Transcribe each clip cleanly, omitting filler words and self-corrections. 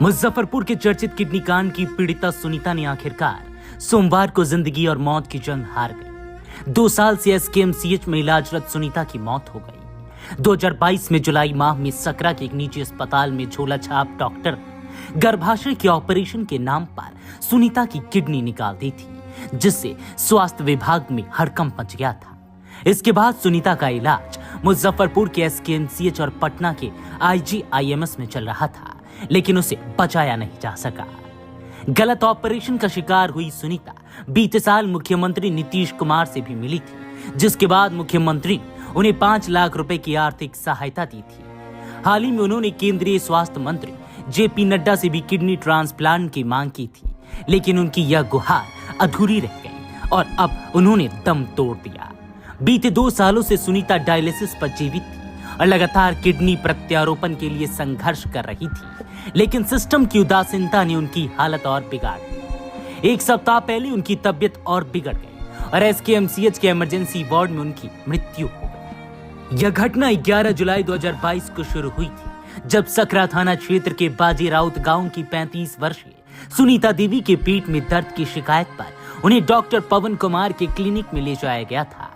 मुजफ्फरपुर के चर्चित किडनी कांड की पीड़िता सुनीता ने आखिरकार सोमवार को जिंदगी और मौत की जंग हार गई। 2 साल से एसकेएमसीएच में इलाजरत सुनीता की मौत हो गई। 2022 में जुलाई माह में सकरा के एक निजी अस्पताल में झोला छाप डॉक्टर गर्भाशय के ऑपरेशन के नाम पर सुनीता की किडनी निकाल दी थी, जिससे स्वास्थ्य विभाग में हड़कंप मच गया था। इसके बाद सुनीता का इलाज मुजफ्फरपुर के एसकेएमसीएच और पटना के आईजीआईएमएस में चल रहा था, लेकिन उसे बचाया नहीं जा सका। गलत ऑपरेशन का शिकार हुई सुनीता बीते साल मुख्यमंत्री नीतीश कुमार से भी मिली थी, जिसके बाद मुख्यमंत्री ने उन्हें 5 लाख रुपए की आर्थिक सहायता दी थी। हाल ही में उन्होंने केंद्रीय स्वास्थ्य मंत्री जेपी नड्डा से भी किडनी ट्रांसप्लांट की मांग की थी, लेकिन उनकी यह गुहार अधूरी रह गई और अब उन्होंने दम तोड़ दिया। बीते 2 सालों से सुनीता डायलिसिस पर जीवित थी और लगातार किडनी प्रत्यारोपण के लिए संघर्ष कर रही थी, लेकिन सिस्टम की उदासीनता ने उनकी हालत और बिगाड़ दी। 1 सप्ताह पहले उनकी तबीयत और बिगड़ गई और एसकेएमसीएच के इमरजेंसी वार्ड में उनकी मृत्यु हो गई। यह घटना 11 जुलाई 2022 को शुरू हुई थी, जब सकरा थाना क्षेत्र के बाजी राउत गांव की 35 वर्षीय सुनीता देवी के पेट में दर्द की शिकायत पर उन्हें डॉक्टर पवन कुमार के क्लिनिक में ले जाया गया था।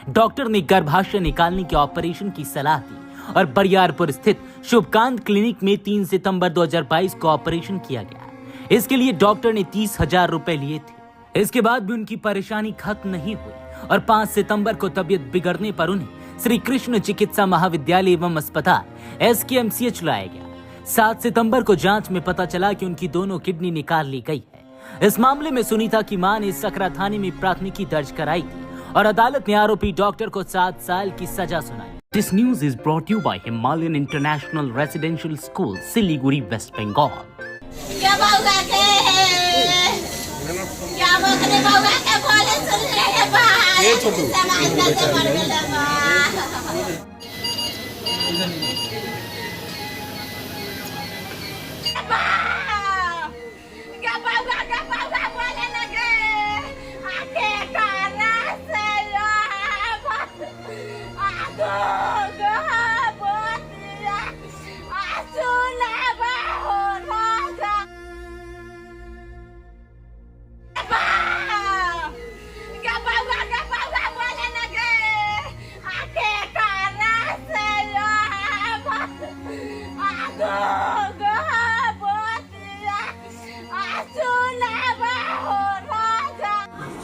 डॉक्टर ने गर्भाशय निकालने के ऑपरेशन की सलाह दी और बरियारपुर स्थित शुभकांत क्लिनिक में 3 सितंबर 2022 को ऑपरेशन किया गया। इसके लिए डॉक्टर ने 30,000 रुपए लिए थे। इसके बाद भी उनकी परेशानी खत्म नहीं हुई और 5 सितंबर को तबीयत बिगड़ने पर उन्हें श्री कृष्ण चिकित्सा महाविद्यालय एवं अस्पताल एसकेएमसीएच लाया गया। 7 सितंबर को जांच में पता चला कि उनकी दोनों किडनी निकाल ली गई है। इस मामले में सुनीता की मां ने सकरा थाने में प्राथमिकी दर्ज कराई थी और अदालत ने आरोपी डॉक्टर को 7 साल की सजा सुनाई। This news is brought to you by Himalayan International Residential School, Siliguri, West Bengal.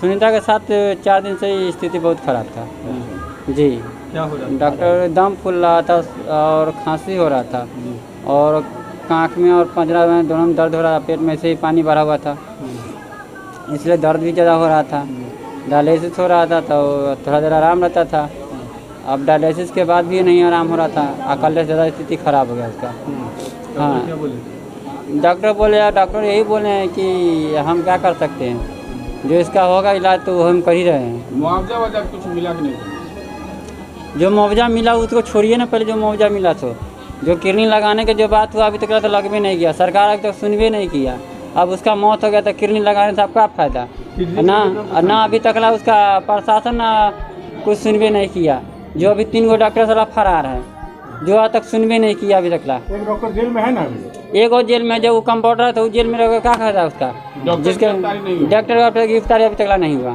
Sunita के साथ 4 दिन से ही स्थिति बहुत खराब था जी। क्या हो रहा था? डॉक्टर दम फूल रहा था और खांसी हो रहा था और कांख में और पंजरा में दोनों में दर्द हो रहा था। पेट में से ही पानी भरा हुआ था, इसलिए दर्द भी ज़्यादा हो रहा था। डायलिसिस हो रहा था तो थोड़ा देर आराम रहता था। अब डायलिसिस के बाद भी नहीं आराम हो रहा था, अकल से ज़्यादा स्थिति खराब हो गया उसका। हाँ, डॉक्टर यही बोले हैं कि हम क्या कर सकते हैं, जो इसका होगा इलाज तो हम कर ही रहे हैं। मुआवजा वजह कुछ मिला कि नहीं? जो मुआवजा मिला उसको छोड़िए ना, पहले जो मुआवजा मिला तो जो किडनी लगाने के जो बात हुआ अभी तक तो लग भी नहीं किया, सरकार अभी तक सुन भी नहीं किया। अब उसका मौत हो गया तो किडनी लगाने से आपका फायदा ना अभी तक उसका प्रशासन कुछ सुन भी नहीं किया। जो अभी 3 गो डॉक्टर साला फरार है, जो आज तक सुन भी नहीं किया अभी तक। एक डॉक्टर जेल में है ना? एक और जेल में, जो वो कंपाउंडर है तो जेल में रह क्या फायदा उसका, जिसके डॉक्टर की गिरफ्तारी अभी तक नहीं हुआ।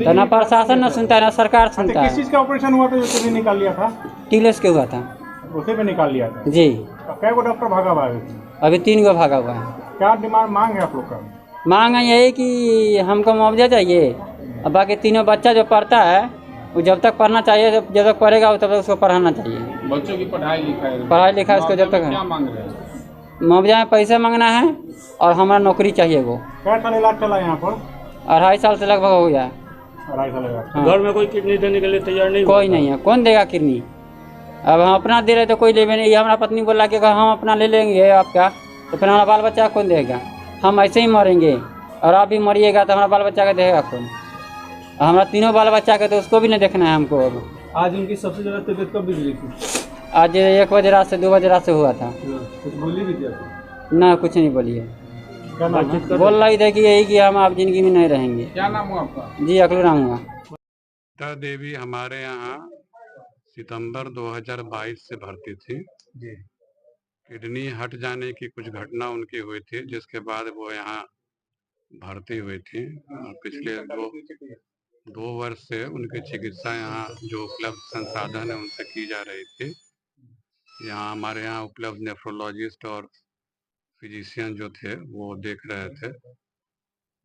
तो ना प्रशासन न सुनता है ना सरकार सुनता है। किस चीज का ऑपरेशन हुआ था जो किडनी निकाल लिया था? टीलेस के हुआ था, उसे भी निकाल लिया था जी। कै गो डॉक्टर भागा हुआ है? अभी 3 गो भागा हुआ है। क्या डिमांड मांग है आप लोग का? मांग है यही कि हमको मुआवजा चाहिए, और बाकी तीनों बच्चा जो पढ़ता है वो जब तक पढ़ना चाहिए, जब तक पढ़ेगा तब तक उसको पढ़ाना चाहिए। बच्चों की पढ़ाई लिखाई उसको जब तक क्या मांग रहे हैं? मुआवजा में पैसा मांगना है और हमारा नौकरी चाहिए। वो क्या साल इलाज चला यहाँ पर? 2.5 साल से लगभग हो गया। 2.5 साल हाँ। घर में कोई किडनी देने के लिए तैयार नहीं? कोई नहीं है। कौन देगा किडनी? अब हम अपना दे रहे तो कोई ले नहीं। हमारा पत्नी बोला कि हम अपना ले लेंगे आपका, तो फिर हमारा बाल बच्चा कौन देगा? हम ऐसे ही मरेंगे और आप भी मरिएगा तो हमारा बाल बच्चा का देगा कौन? हमारा 3 बाल बच्चा का तो उसको भी नहीं देखना है हमको। अब आज उनकी सबसे ज़्यादा तबीयत कब बिगड़ी थी? आज 1 बजे रात से 2 बजे रात से हुआ था। कुछ बोली भी थी? ना, कुछ नहीं बोली है। क्या नाम है? बोल रही थी कि यही कि हम आप जिंदगी में नहीं रहेंगे। क्या नाम हुआ आपका? जी, अकलू राम हुआ। सुनीता देवी हमारे यहाँ सितंबर 2022 से भर्ती थी। जी। किडनी हट जाने की कुछ घटना उनकी हुई थी, जिसके बाद वो यहाँ भर्ती हुई थी। और पिछले 2 वर्ष से उनकी चिकित्सा यहाँ जो उपलब्ध संसाधन है उनसे की जा रही थी। यहाँ हमारे यहाँ उपलब्ध नेफ्रोलॉजिस्ट और फिजिशियन जो थे वो देख रहे थे,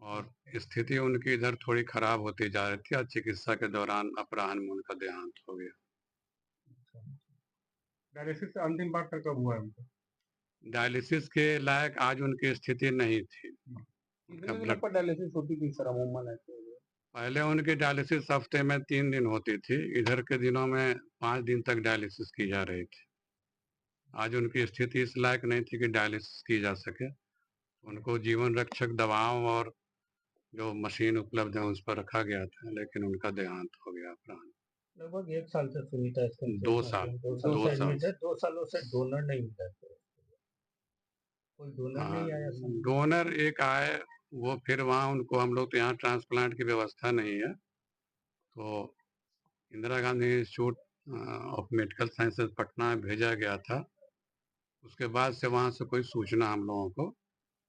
और स्थिति उनकी इधर थोड़ी खराब होती जा रही थी, और चिकित्सा के दौरान अपराह्न में उनका देहांत हो गया। डायलिसिस से अंतिम बार कब हुआ है उनका? डायलिसिस के लायक आज उनकी स्थिति नहीं थी। कितने दिनों पर डायलिसिस होती थी सर अमूमन ऐसे? पहले उनकी डायलिसिस हफ्ते में 3 दिन होती थी, इधर के दिनों में 5 दिन तक डायलिसिस की जा रही थी। आज उनकी स्थिति इस लायक नहीं थी कि डायलिसिस की जा सके। उनको जीवन रक्षक दवाओं और जो मशीन उपलब्ध है उस पर रखा गया था, लेकिन उनका देहांत हो गया अपराह्न। लगभग 1 साल से सुनीता इसका 2 साल 2 साल 2 सालों से डोनर नहीं मिला था। कोई डोनर हाँ, नहीं आया सर? डोनर एक आए, वो फिर वहाँ उनको हम लोग तो यहाँ ट्रांसप्लांट की व्यवस्था नहीं है, तो Indira Gandhi institute of medical sciences Patna में भेजा गया था। उसके बाद से वहाँ से कोई सूचना हम लोगों को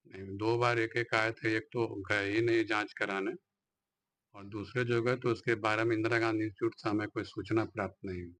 नहीं। 2 बार एक आए थे, एक तो गए ही नहीं जांच कराने, और दूसरे जो गए तो उसके बारे में इंदिरा गांधी इंस्टीट्यूट से हमें कोई सूचना प्राप्त नहीं हुई।